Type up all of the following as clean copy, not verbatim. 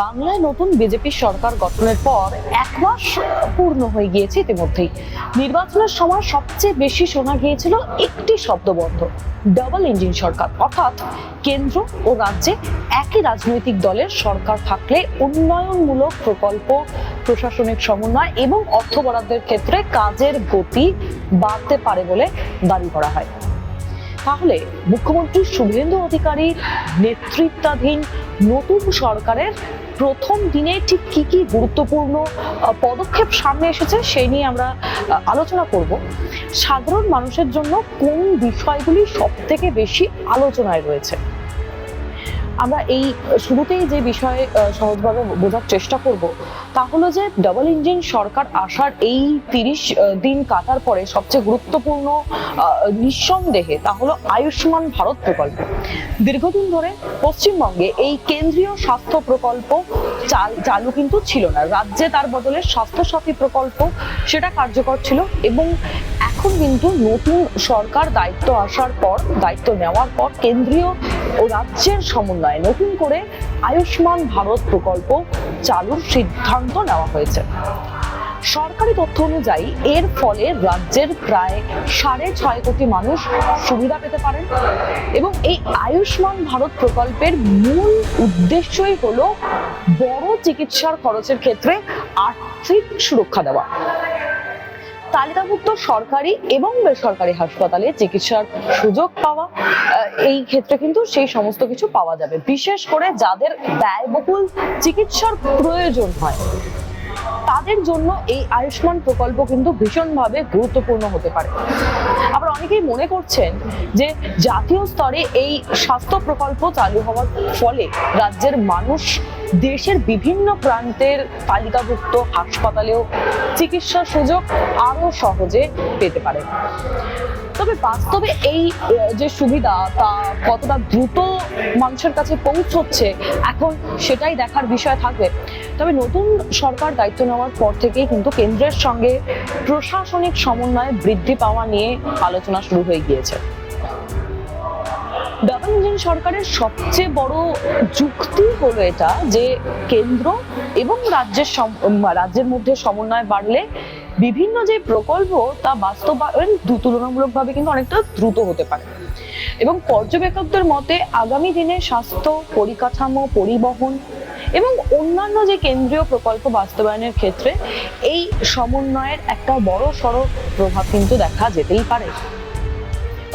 বাংলায় নতুন বিজেপি সরকার গঠনের পর 1 মাস পূর্ণ হয়ে গিয়েছে। ইতিমধ্যেই নির্বাচনের সময় সবচেয়ে বেশি শোনা গিয়েছিল একটি শব্দবন্ধ, ডাবল ইঞ্জিন সরকার। অর্থাৎ কেন্দ্র ও রাজ্যে একই রাজনৈতিক দলের সরকার থাকলে উন্নয়নমূলক প্রকল্প, প্রশাসনিক সমন্বয় এবং অর্থ বরাদ্দের ক্ষেত্রে কাজের গতি বাড়তে পারে বলে দাবি করা হয়। তাহলে মুখ্যমন্ত্রী শুভেন্দু অধিকারীর নেতৃত্বাধীন নতুন সরকারের প্রথম দিনে ঠিক কি কি গুরুত্বপূর্ণ পদক্ষেপ সামনে এসেছে সেই নিয়ে আমরা আলোচনা করব। সাধারণ মানুষের জন্য কোন বিষয়গুলি সব থেকে বেশি আলোচনায় রয়েছে, আমরা এই শুরুতেই যে বিষয়ে সহজভাবে বোঝার চেষ্টা করব তা হলো যে ডাবল ইঞ্জিন সরকার আসার এই 30 দিন কাটার পরে সবচেয়ে গুরুত্বপূর্ণ নিঃসন্দেহে তা হলো আয়ুষ্মান ভারত প্রকল্প। দীর্ঘদিন ধরে পশ্চিমবঙ্গে এই কেন্দ্রীয় স্বাস্থ্য প্রকল্প চালু কিন্তু ছিল না। রাজ্যে তার বদলে স্বাস্থ্যসাথী প্রকল্প সেটা কার্যকর ছিল এবং এখন কিন্তু নতুন সরকার দায়িত্ব নেওয়ার পর কেন্দ্রীয় ও রাজ্যের সমন্বয়ে নতুন করে আয়ুষ্মান ভারত প্রকল্প চালুর সিদ্ধান্ত নেওয়া হয়েছে। সরকারি তথ্য অনুযায়ী এর ফলে রাজ্যের প্রায় 6.5 কোটি মানুষ সুবিধা পেতে পারেন এবং এই আয়ুষ্মান ভারত প্রকল্পের মূল উদ্দেশ্যই হলো বড় চিকিৎসার খরচের ক্ষেত্রে আর্থিক সুরক্ষা দেওয়া। তালিকাভুক্ত সরকারি এবং বেসরকারি হাসপাতালে চিকিৎসার সুযোগ পাওয়া, এই ক্ষেত্রে কিন্তু সেই সমস্ত কিছু পাওয়া যাবে। বিশেষ করে যাদের ব্যয়বহুল চিকিৎসার প্রয়োজন হয় তাদের জন্য এই আয়ুষ্মান প্রকল্প কিন্তু ভীষণভাবে গুরুত্বপূর্ণ হতে পারে। আবার অনেকেই মনে করছেন যে জাতীয় স্তরে এই স্বাস্থ্য প্রকল্প চালু হওয়ার ফলে রাজ্যের মানুষ দেশের বিভিন্ন প্রান্তের তালিকাভুক্ত হাসপাতালেও চিকিৎসার সুযোগ আরো সহজে পেতে পারে। তবে বাস্তবে এই যে সুবিধা তা কতটা দ্রুত মানুষের কাছে পৌঁছচ্ছে এখন সেটাই দেখার বিষয় থাকবে। তবে নতুন সরকার দায়িত্ব নেওয়ার পর থেকেই কিন্তু কেন্দ্রের সঙ্গে প্রশাসনিক সমন্বয় বৃদ্ধি পাওয়া নিয়ে আলোচনা শুরু হয়ে গিয়েছে। ডাবল ইঞ্জিন সরকারের সবচেয়ে বড় যুক্তি হলো এটা যে কেন্দ্র এবং রাজ্যের মধ্যে সমন্বয় বাড়লে বিভিন্ন যে প্রকল্প তা বাস্তবায়ন তুলনামূলকভাবে কিন্তু অনেকটা দ্রুত হতে পারে এবং পর্যবেক্ষকদের মতে আগামী দিনে স্বাস্থ্য, পরিকাঠামো, পরিবহন এবং অন্যান্য যে কেন্দ্রীয় প্রকল্প বাস্তবায়নের ক্ষেত্রে এই সমন্বয়ের একটা বড় সড় প্রভাব কিন্তু দেখা যেতেই পারে।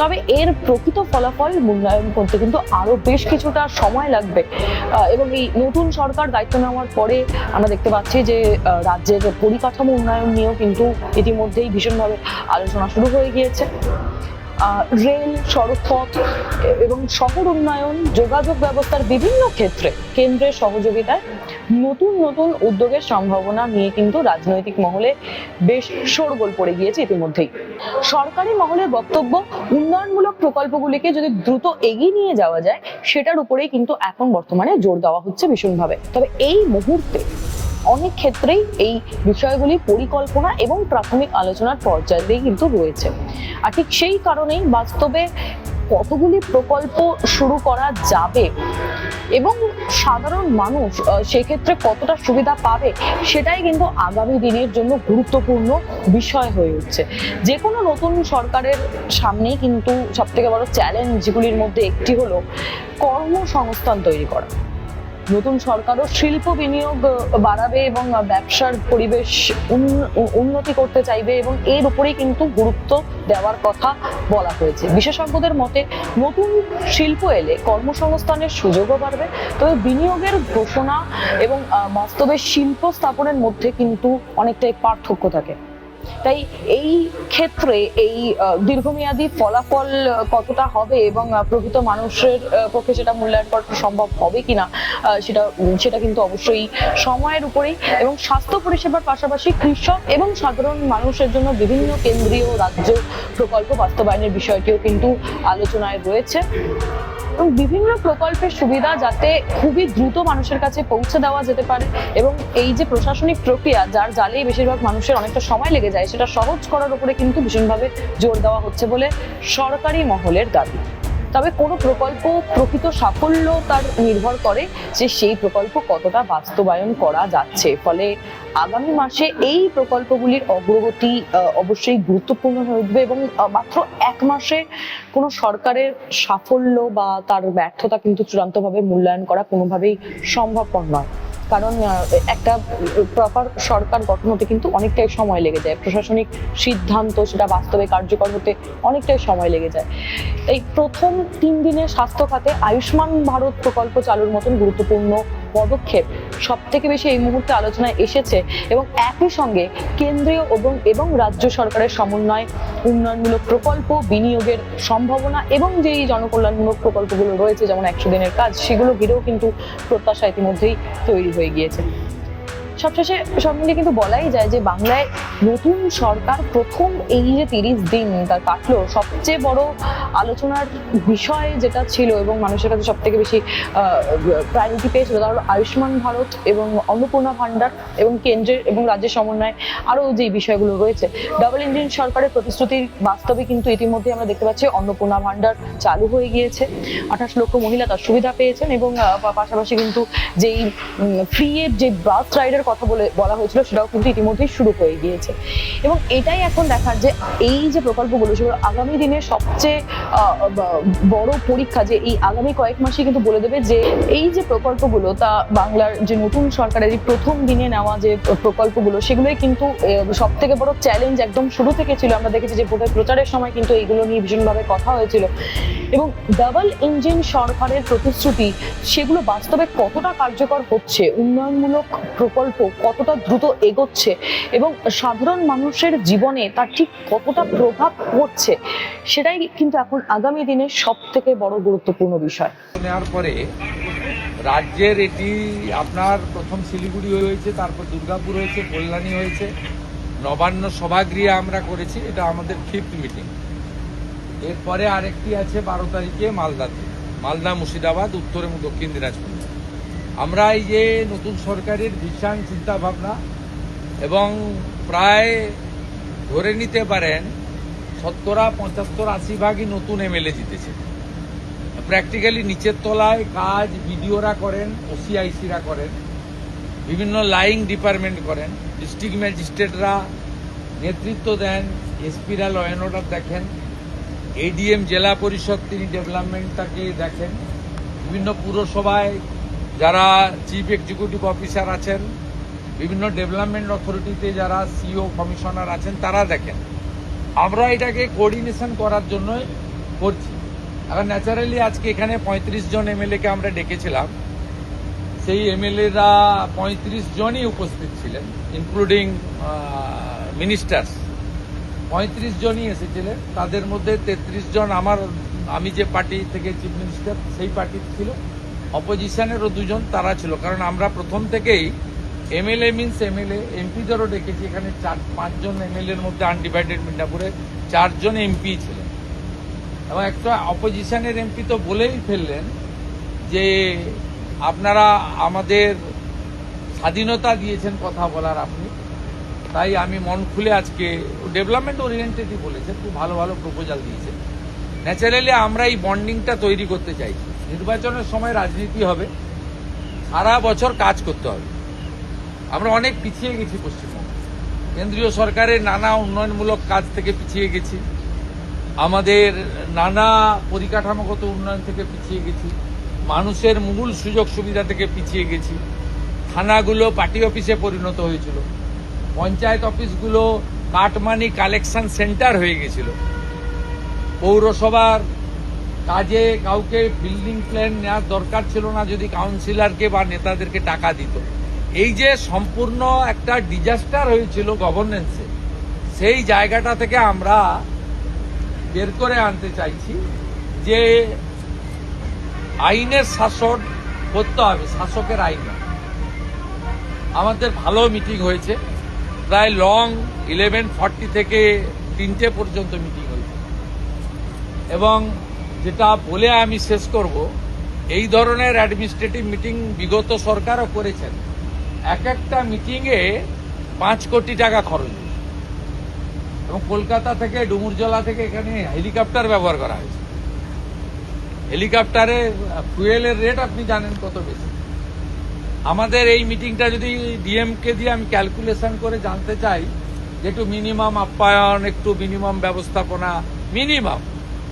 তবে এর প্রকৃত ফলাফল মূল্যায়ন করতে কিন্তু আরো বেশ কিছুটা সময় লাগবে এবং এই নতুন সরকার দায়িত্ব নেওয়ার পরে আমরা দেখতে পাচ্ছি যে রাজ্যের পরিকাঠামো উন্নয়ন নিয়েও কিন্তু ইতিমধ্যেই ভীষণভাবে আলোচনা শুরু হয়ে গিয়েছে। রেল, সড়কপথ এবং শহর উন্নয়ন, যোগাযোগ ব্যবস্থার বিভিন্ন ক্ষেত্রে কেন্দ্রের সহযোগিতায় নতুন নতুন উদ্যোগের সম্ভাবনা নিয়ে কিন্তু রাজনৈতিক মহলে বেশ শোরগোল পড়ে গিয়েছে ইতিমধ্যেই। সরকারি মহলের বক্তব্য, উন্নয়নমূলক প্রকল্পগুলিকে যদি দ্রুত এগিয়ে নিয়ে যাওয়া যায় সেটার উপরেই কিন্তু এখন বর্তমানে জোর দেওয়া হচ্ছে ভীষণভাবে। তবে এই মুহূর্তে অনেক ক্ষেত্রেই এই বিষয়গুলি পরিকল্পনা এবং প্রাথমিক আলোচনার পর্যায়েই কিন্তু রয়েছে। আর ঠিক সেই কারণেই বাস্তবে কতগুলি প্রকল্প শুরু করা যাবে এবং সাধারণ মানুষ সেক্ষেত্রে কতটা সুবিধা পাবে সেটাই কিন্তু আগামী দিনের জন্য গুরুত্বপূর্ণ বিষয় হয়ে উঠছে। যে কোনো নতুন সরকারের সামনেই কিন্তু সবথেকে বড় চ্যালেঞ্জগুলির মধ্যে একটি হলো কর্মসংস্থান তৈরি করা। নতুন সরকারও শিল্প বিনিয়োগ বাড়াবে এবং ব্যবসার পরিবেশ উন্নতি করতে চাইবে এবং এর উপরেই কিন্তু গুরুত্ব দেওয়ার কথা বলা হয়েছে। বিশেষজ্ঞদের মতে নতুন শিল্প এলে কর্মসংস্থানের সুযোগও বাড়বে, তবে বিনিয়োগের ঘোষণা এবং বাস্তবে শিল্প স্থাপনের মধ্যে কিন্তু অনেকটাই পার্থক্য থাকে। তাই এই ক্ষেত্রে এই দীর্ঘমেয়াদী ফলাফল কতটা হবে এবং প্রকৃত মানুষের পক্ষে সেটা মূল্যায়ন করা সম্ভব হবে কিনা সেটা কিন্তু অবশ্যই সময়ের উপরেই। এবং স্বাস্থ্য পরিষেবার পাশাপাশি কৃষক এবং সাধারণ মানুষের জন্য বিভিন্ন কেন্দ্রীয় রাজ্য প্রকল্প বাস্তবায়নের বিষয়টিও কিন্তু আলোচনায় রয়েছে এবং বিভিন্ন প্রকল্পের সুবিধা যাতে খুবই দ্রুত মানুষের কাছে পৌঁছে দেওয়া যেতে পারে এবং এই যে প্রশাসনিক প্রক্রিয়া যার জালেই বেশিরভাগ মানুষের অনেকটা সময় লেগে যায় সেটা সহজ করার উপরে কিন্তু ভীষণভাবে জোর দেওয়া হচ্ছে বলে সরকারি মহলের দাবি। তবে কোনো প্রকল্প প্রকৃত সাফল্য তার নির্ভর করে যে সেই প্রকল্প কতটা বাস্তবায়ন করা যাচ্ছে। ফলে আগামী মাসে এই প্রকল্পগুলির অগ্রগতি অবশ্যই গুরুত্বপূর্ণ হয়ে উঠবে এবং মাত্র এক মাসে কোনো সরকারের সাফল্য বা তার ব্যর্থতা কিন্তু চূড়ান্তভাবে মূল্যায়ন করা কোনোভাবেই সম্ভবপর নয়। কারণ একটা প্রপার সরকার গঠন হতে কিন্তু অনেকটাই সময় লেগে যায়, প্রশাসনিক সিদ্ধান্ত সেটা বাস্তবে কার্যকর হতে অনেকটাই সময় লেগে যায়। এই প্রথম 3 দিনে স্বাস্থ্য খাতে আয়ুষ্মান ভারত প্রকল্প চালুর মতন গুরুত্বপূর্ণ পদক্ষেপ সব থেকে বেশি এই মুহূর্তে আলোচনায় এসেছে এবং একই সঙ্গে কেন্দ্রীয় এবং রাজ্য সরকারের সমন্বয় উন্নয়নমূলক প্রকল্প, বিনিয়োগের সম্ভাবনা এবং যেই জনকল্যাণমূলক প্রকল্পগুলো রয়েছে যেমন 100 দিনের কাজ, সেগুলো ঘিরেও কিন্তু প্রত্যাশা ইতিমধ্যেই তৈরি হয়ে গিয়েছে। সবশেষে সব মিলিয়ে কিন্তু বলাই যায় যে বাংলায় নতুন সরকার প্রথম এই যে 30 দিন তার কাটলো, সবচেয়ে বড় আলোচনার বিষয় যেটা ছিল এবং মানুষের কাছে সব থেকে বেশি প্রায়োরিটি পেয়েছিল তা হলো আয়ুষ্মান ভারত এবং অন্নপূর্ণা ভান্ডার এবং কেন্দ্রের এবং রাজ্যের সমন্বয় আরও যে বিষয়গুলো রয়েছে। ডাবল ইঞ্জিন সরকারের প্রতিশ্রুতির বাস্তবে কিন্তু ইতিমধ্যে আমরা দেখতে পাচ্ছি অন্নপূর্ণা ভান্ডার চালু হয়ে গিয়েছে, 28 লক্ষ মহিলা তার সুবিধা পেয়েছেন এবং পাশাপাশি কিন্তু যেই ফ্রি এর যে বাস রাইডের কথা বলা হয়েছিল সেটাও কিন্তু ইতিমধ্যেই শুরু হয়ে গিয়েছে। এবং এটাই এখন দেখার যে এই যে প্রকল্পগুলো সেগুলো আগামী দিনে সবচেয়ে বড় পরীক্ষা, যে এই আগামী কয়েক মাসে কিন্তু বলে দেবে যে এই যে প্রকল্পগুলো তা বাংলার যে নতুন সরকারের এই প্রথম দিনে নেওয়া যে প্রকল্পগুলো সেগুলোই কিন্তু সব থেকে বড় চ্যালেঞ্জ একদম শুরু থেকে ছিল। আমরা দেখেছি যে ভোটের প্রচারের সময় কিন্তু এইগুলো নিয়ে ভীষণভাবে কথা হয়েছিল এবং ডাবল ইঞ্জিন সরকারের প্রতিশ্রুতি সেগুলো বাস্তবে কতটা কার্যকর হচ্ছে, উন্নয়নমূলক প্রকল্প কতটা দ্রুত এগোচ্ছে এবং সাধারণ মানুষের জীবনে তার ঠিক কতটা প্রভাব পড়ছে, সেটাই কিন্তু এখন আগামী দিনের সব থেকে বড় গুরুত্বপূর্ণ বিষয়। নেওয়ার পরে রাজ্যের এটি আপনার প্রথম শিলিগুড়ি হয়েছে, তারপর দুর্গাপুর হয়েছে, কল্যাণী হয়েছে, নবান্ন সভাগৃহে আমরা করেছি, এটা আমাদের 5th মিটিং। এরপরে আরেকটি আছে 12 তারিখে মালদাতে, মালদা, মুর্শিদাবাদ, উত্তর এবং দক্ষিণ দিনাজপুর। আমরা এই যে নতুন সরকারের ভিশন, চিন্তা ভাবনা এবং প্রায় ধরে নিতে পারেন 70, 75, 80 ভাগই নতুন এমএলএ জিতেছে। প্র্যাকটিক্যালি নিচের তলায় কাজ বিডিওরা করেন, ওসিআইসিরা করেন, বিভিন্ন লাইং ডিপার্টমেন্ট করেন, ডিস্ট্রিক্ট ম্যাজিস্ট্রেটরা নেতৃত্ব দেন, এসপিরা ল অ্যান্ড অর্ডার দেখেন, এডিএম জেলা পরিষদ তিনি ডেভেলপমেন্টটাকে দেখেন, বিভিন্ন পুরসভায় যারা চিফ এক্সিকিউটিভ অফিসার আছেন, বিভিন্ন ডেভেলপমেন্ট অথরিটিতে যারা সিও কমিশনার আছেন তারা দেখেন। আমরা এটাকে কোঅর্ডিনেশন করার জন্যই করছি। এখন ন্যাচারালি আজকে এখানে 35 জন এমএলএকে আমরা ডেকেছিলাম, সেই এমএলএরা 35 জনই উপস্থিত ছিলেন, ইনক্লুডিং মিনিস্টার্স। 35 জনই এসেছিলেন, তাদের মধ্যে 33 জন আমি যে পার্টি থেকে চিফ মিনিস্টার সেই পার্টির ছিল, অপোজিশনেরও 2 জন তারা ছিল। কারণ আমরা প্রথম থেকেই এমএলএ মিনস এমএলএ, এমপিদেরও ডেকেছি। এখানে 4-5 জন এমএলএর মধ্যে আনডিভাইডেড মিদনাপুরে 4 জন এমপি ছিলেন এবং একটা অপোজিশনের এমপি তো বলেই ফেললেন যে আপনারা আমাদের স্বাধীনতা দিয়েছেন কথা বলার, আপনি তাই আমি মন খুলে আজকে ডেভেলপমেন্ট ওরিয়েন্টেডই বলেছেন, খুব ভালো ভালো প্রপোজাল দিয়েছেন। ন্যাচারালি আমরা এই বন্ডিংটা তৈরি করতে চাইছি। নির্বাচনের সময় রাজনীতি হবে, সারা বছর কাজ করতে হবে। আমরা অনেক পিছিয়ে গেছি পশ্চিমবঙ্গে, কেন্দ্রীয় সরকারের নানা উন্নয়নমূলক কাজ থেকে পিছিয়ে গেছি, আমাদের নানা পরিকাঠামোগত উন্নয়ন থেকে পিছিয়ে গেছি, মানুষের মূল সুযোগ সুবিধা থেকে পিছিয়ে গেছি। থানাগুলো পার্টি অফিসে পরিণত হয়েছিল, পঞ্চায়েত অফিসগুলো কাটমানি কালেকশন সেন্টার হয়ে গেছিল, পৌরসভার কাজে কাউকে বিল্ডিং প্ল্যান নেওয়ার দরকার ছিল না যদি কাউন্সিলরকে বা নেতাদেরকে টাকা দিত। এই যে সম্পূর্ণ একটা ডিজাস্টার হয়েছিল গভর্নেন্সে, সেই জায়গাটা থেকে আমরা বের করে আনতে চাইছি যে আইনের শাসন করতে হবে, শাসকের আইন। আমাদের ভালো মিটিং হয়েছে, প্রায় লং 11:40 থেকে 3টে পর্যন্ত মিটিং হয়েছে এবং যেটা বলে আমি শেষ করব, এই ধরনের অ্যাডমিনিস্ট্রেটিভ মিটিং বিগত সরকারও করেছেন। এক একটা মিটিংয়ে 5 কোটি টাকা খরচ হয়েছে এবং কলকাতা থেকে ডুমুরজলা থেকে এখানে হেলিকপ্টার ব্যবহার করা হয়েছে। হেলিকপ্টারে ফুয়েলের রেট আপনি জানেন কত বেশি। আমাদের এই মিটিংটা যদি ডিএমকে দিয়ে আমি ক্যালকুলেশন করে জানতে চাই যে একটু মিনিমাম আপ্যায়ন, একটু মিনিমাম ব্যবস্থাপনা, মিনিমাম,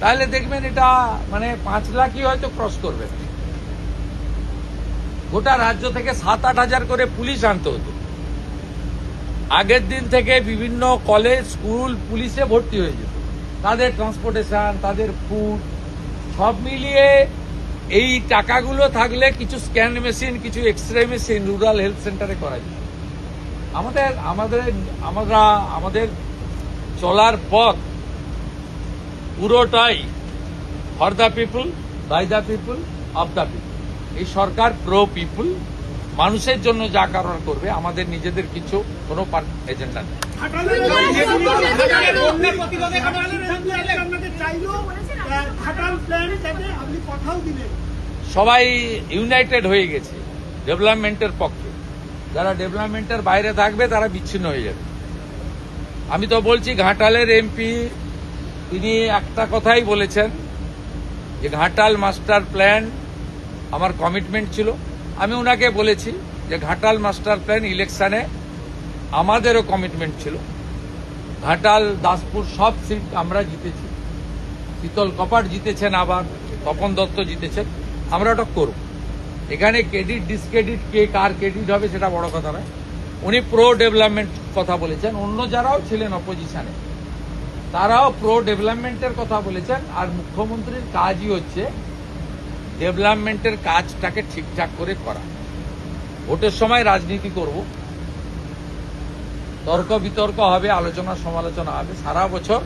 তাহলে দেখবেন এটা মানে 5 লাখই হয়তো ক্রস করবে। গোটা রাজ্য থেকে 7-8 হাজার করে পুলিশ আনতে হতো। আগের দিন থেকে বিভিন্ন কলেজ, স্কুল পুলিশে ভর্তি হয়ে যেত। তাদের ট্রান্সপোর্টেশন, তাদের ফুড সব মিলিয়ে এই টাকাগুলো থাকলে কিছু স্ক্যান মেশিন, কিছু এক্সরে মেশিন রুরাল হেলথ সেন্টারে করা যায়। আমাদের চলার পথ পুরোটাই for the people, by the people, of the people. এই সরকার প্রো পিপল, মানুষের জন্য যা কারণ করবে, আমাদের নিজেদের কিছু কোনো এজেন্ডা নেই। সবাই ইউনাইটেড হয়ে গেছে ডেভেলপমেন্টের পক্ষে। যারা ডেভেলপমেন্টের বাইরে থাকবে তারা বিচ্ছিন্ন হয়ে যাবে। আমি তো বলছি, ঘাটালের এমপি তিনি একটা কথাই বলেছেন যে ঘাটাল মাস্টার প্ল্যান আমার কমিটমেন্ট ছিল। আমি ওনাকে বলেছি যে ঘাটাল মাস্টার প্ল্যান ইলেকশনে আমাদেরও কমিটমেন্ট ছিল। ঘাটাল, দাসপুর সব সিট আমরা জিতেছি। শীতল কপাট জিতেছেন, আবার তপন দত্ত জিতেছেন। আমরা ওটা করব। এখানে ক্রেডিট ডিসক্রেডিট কে কার ক্রেডিট হবে সেটা বড় কথা নয়। উনি প্রো ডেভেলপমেন্ট কথা বলেছেন। অন্য যারাও ছিলেন অপোজিশনে তারাও প্রো ডেভেলপমেন্টের কথা বলেছেন। আর মুখ্যমন্ত্রীর কাজই হচ্ছে ডেভেলপমেন্টের কাজটাকে ঠিকঠাক করে করা। ভোটের সময় রাজনীতি করব, তর্ক বিতর্ক হবে, আলোচনা সমালোচনা হবে। সারা বছর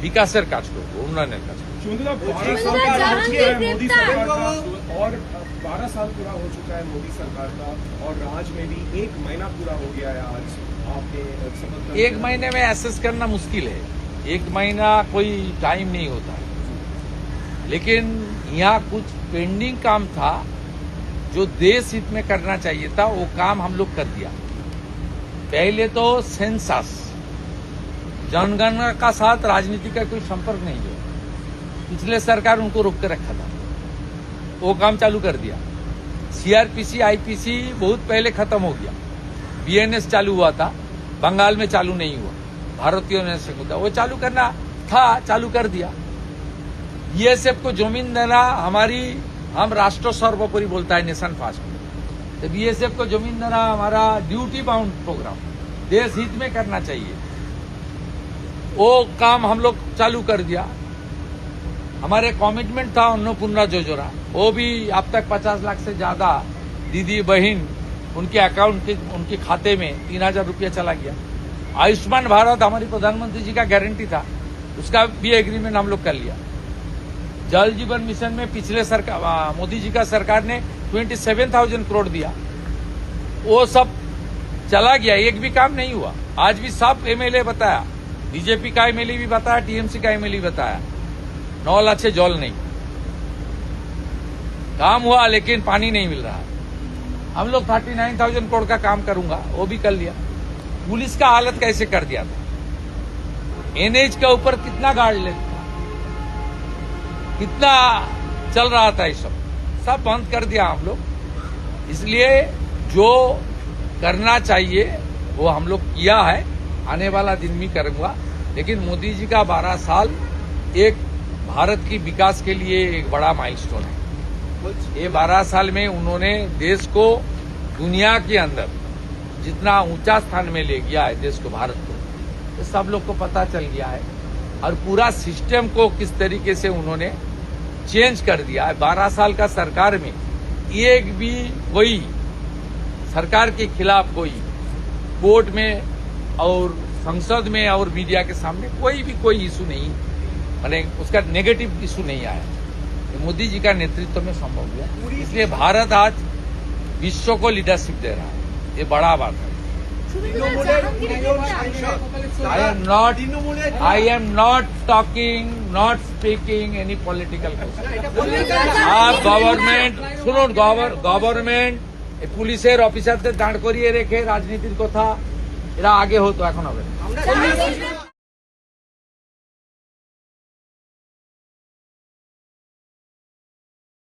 বিকাশের কাজ করব, উন্নয়নের কাজ করব। और 12 साल पूरा हो चुका है मोदी सरकार का, और राज में भी 1 महीना पूरा हो गया है आज। आपने शपथ 1 महीने में एसेस करना मुश्किल है। 1 महीना कोई टाइम नहीं होता है। लेकिन यहाँ कुछ पेंडिंग काम था जो देश हित में करना चाहिए था, वो काम हम लोग कर दिया। पहले तो सेंसस, जनगणना का साथ राजनीति का कोई संपर्क नहीं है। पिछले सरकार उनको रोक के रखा था, वो काम चालू कर दिया। सीआरपीसी, आईपीसी बहुत पहले खत्म हो गया। बीएनएस चालू हुआ था, बंगाल में चालू नहीं हुआ। भारतीय नर्सिंग होता वो चालू करना था, चालू कर दिया। बीएसएफ को जमीन देना हम राष्ट्र सर्वोपरि बोलता है नेशन फास्ट। तो बीएसएफ को जमीन देना हमारा ड्यूटी बाउंड प्रोग्राम, देश हित में करना चाहिए। वो काम हम लोग चालू कर दिया। हमारे कमिटमेंट था अन्नपूर्णा योजना, वो भी अब तक 50 लाख से ज्यादा दीदी बहन उनके अकाउंट के, उनके खाते में 3000 रुपया चला गया। आयुष्मान भारत हमारी प्रधानमंत्री जी का गारंटी था, उसका भी एग्रीमेंट हम लोग कर लिया। जल जीवन मिशन में पिछले सरकार, मोदी जी का सरकार ने 27,000 करोड़ दिया, वो सब चला गया, एक भी काम नहीं हुआ। आज भी सब एमएलए बताया, बीजेपी का एमएलए भी बताया, टीएमसी का एमएलए भी बताया, नल अच्छे जल नहीं। काम हुआ लेकिन पानी नहीं मिल रहा। हम लोग 39,000 करोड़ का काम करूंगा, वो भी कर लिया। पुलिस का हालत कैसे कर दिया था, एनएच के ऊपर कितना गार्ड ले था, कितना चल रहा था, ये सब बंद कर दिया हम लोग। इसलिए जो करना चाहिए वो हम लोग किया है, आने वाला दिन भी करूंगा। लेकिन मोदी जी का 12 साल एक भारत की विकास के लिए एक बड़ा माइलस्टोन है। ये 12 साल में उन्होंने देश को दुनिया के अंदर जितना ऊंचा स्थान में ले गया है, देश को, भारत को, ये सब लोग को पता चल गया है। और पूरा सिस्टम को किस तरीके से उन्होंने चेंज कर दिया है। 12 साल का सरकार में एक भी कोई सरकार के खिलाफ कोई कोर्ट में और संसद में और मीडिया के सामने कोई इशू नहीं, माने उसका नेगेटिव इशू नहीं आया। ये मोदी जी का नेतृत्व में संभव हुआ। इसलिए भारत आज विश्व को लीडरशिप दे रहा है, ये बड़ा बात है। I am not talking, not speaking any political question. आप গভর্নমেন্ট পুলিশের অফিসারদের দাঁড় করিয়ে রেখে রাজনীতির কথা এরা আগে হতো, এখন হবে না।